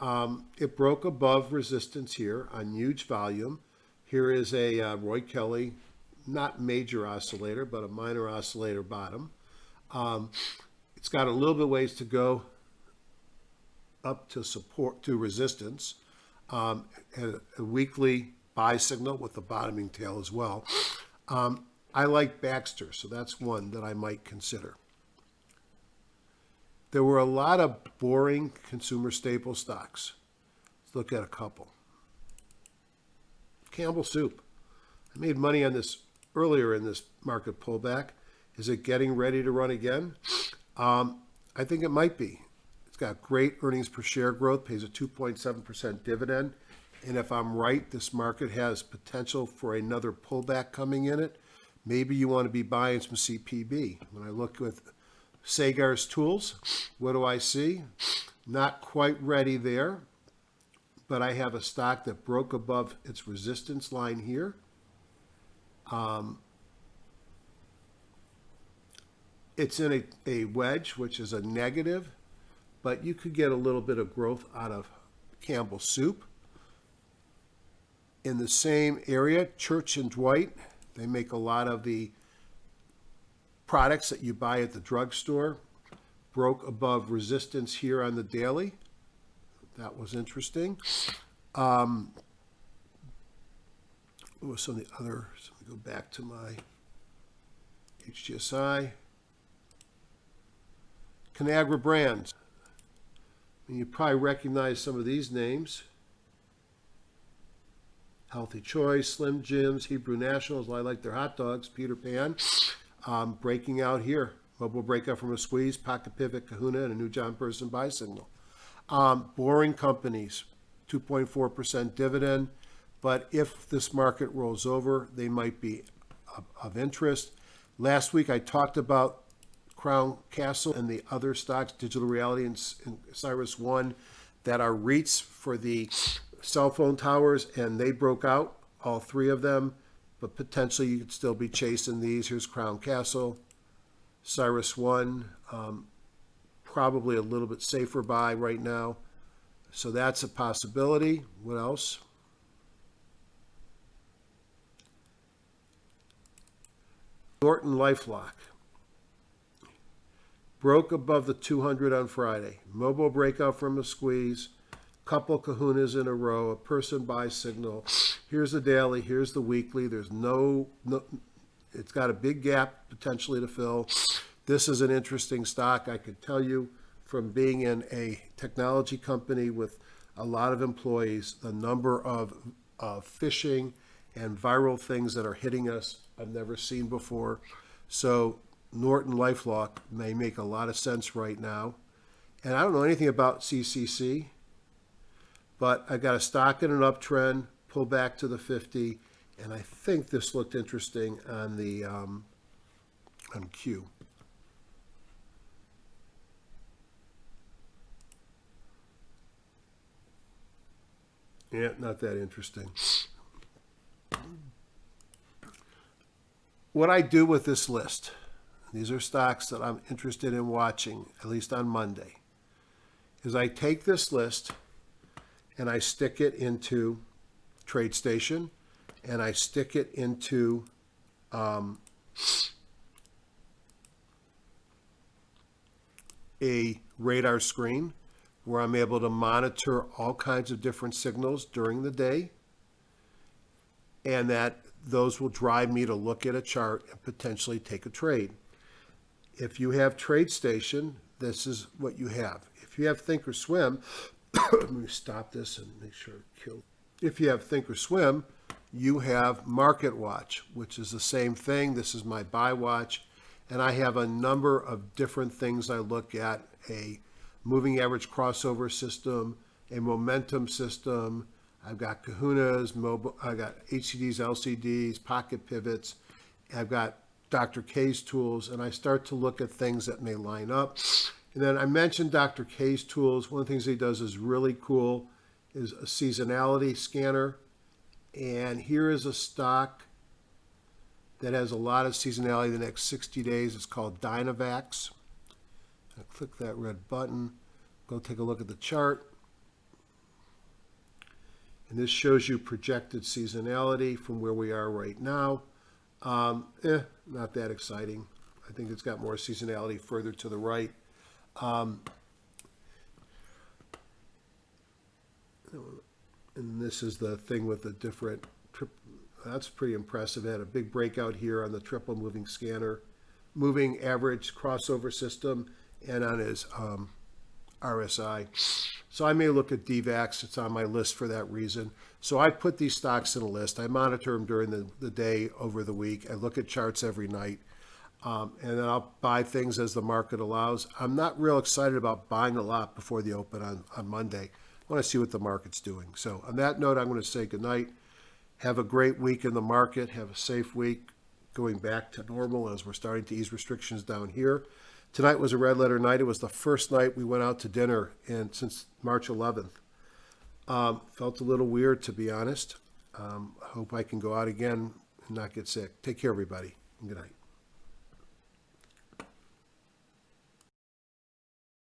it broke above resistance here on huge volume. Here is a Roy Kelly, not major oscillator, but a minor oscillator bottom. It's got a little bit ways to go up to support, to resistance. And a weekly buy signal with the bottoming tail as well. I like Baxter, so that's one that I might consider. There were a lot of boring consumer staple stocks. Let's look at a couple. Campbell Soup. I made money on this earlier in this market pullback. Is it getting ready to run again? I think it might be. It's got great earnings per share growth, pays a 2.7% dividend. And if I'm right, this market has potential for another pullback coming in it. Maybe you want to be buying some CPB. When I look with Sagar's tools, what do I see? Not quite ready there, but I have a stock that broke above its resistance line here. It's in a wedge, which is a negative, but you could get a little bit of growth out of Campbell Soup. In the same area, Church & Dwight, they make a lot of the products that you buy at the drugstore. Broke above resistance here on the daily. That was interesting. What was some of the other? So let me go back to my HGSI. Conagra Brands. You probably recognize some of these names. Healthy Choice, Slim Jims, Hebrew Nationals. I like their hot dogs. Peter Pan. Breaking out here. Mobile breakout from a squeeze. Pocket Pivot, Kahuna, and a new John Person buy signal. Boring companies. 2.4% dividend. But if this market rolls over, they might be of interest. Last week I talked about Crown Castle and the other stocks, Digital Reality and Cyrus One, that are REITs for the cell phone towers, and they broke out, all three of them, but potentially you could still be chasing these. Here's Crown Castle, Cyrus One, probably a little bit safer buy right now. So that's a possibility. What else? Norton LifeLock. Broke above the 200 on Friday. Mobile breakout from a squeeze. Couple kahunas in a row. A person buy signal. Here's the daily. Here's the weekly. There's no, it's got a big gap potentially to fill. This is an interesting stock. I could tell you from being in a technology company with a lot of employees, the number of phishing and viral things that are hitting us I've never seen before. So Norton LifeLock may make a lot of sense right now. And I don't know anything about CCC, but I got a stock in an uptrend, pull back to the 50, and I think this looked interesting on the on Q. Yeah, not that interesting. What I do with this list, these are stocks that I'm interested in watching, at least on Monday, is I take this list and I stick it into TradeStation and I stick it into a radar screen where I'm able to monitor all kinds of different signals during the day, and that those will drive me to look at a chart and potentially take a trade. If you have TradeStation, this is what you have. If you have Thinkorswim, let me stop this and make sure it kills. If you have Thinkorswim, you have MarketWatch, which is the same thing. This is my buy watch, and I have a number of different things I look at: a moving average crossover system, a momentum system. I've got kahunas, mobile, I got HCDs, LCDs, pocket pivots. I've got Dr. K's tools, and I start to look at things that may line up. And then I mentioned Dr. K's tools. One of the things he does is really cool, is a seasonality scanner. And here is a stock that has a lot of seasonality the next 60 days. It's called Dynavax. I click that red button, go take a look at the chart. And this shows you projected seasonality from where we are right now. Not that exciting. I think it's got more seasonality further to the right. And this is the thing with the different, that's pretty impressive. It had a big breakout here on the triple moving scanner, moving average crossover system, and on his RSI. So I may look at DVAX. It's on my list for that reason. So I put these stocks in a list. I monitor them during the day, over the week. I look at charts every night. And then I'll buy things as the market allows. I'm not real excited about buying a lot before the open on Monday. I want to see what the market's doing. So on that note, I'm going to say goodnight. Have a great week in the market. Have a safe week going back to normal as we're starting to ease restrictions down here. Tonight was a red letter night. It was the first night we went out to dinner since March 11th. Felt a little weird, to be honest. Hope I can go out again and not get sick. Take care, everybody, and good night.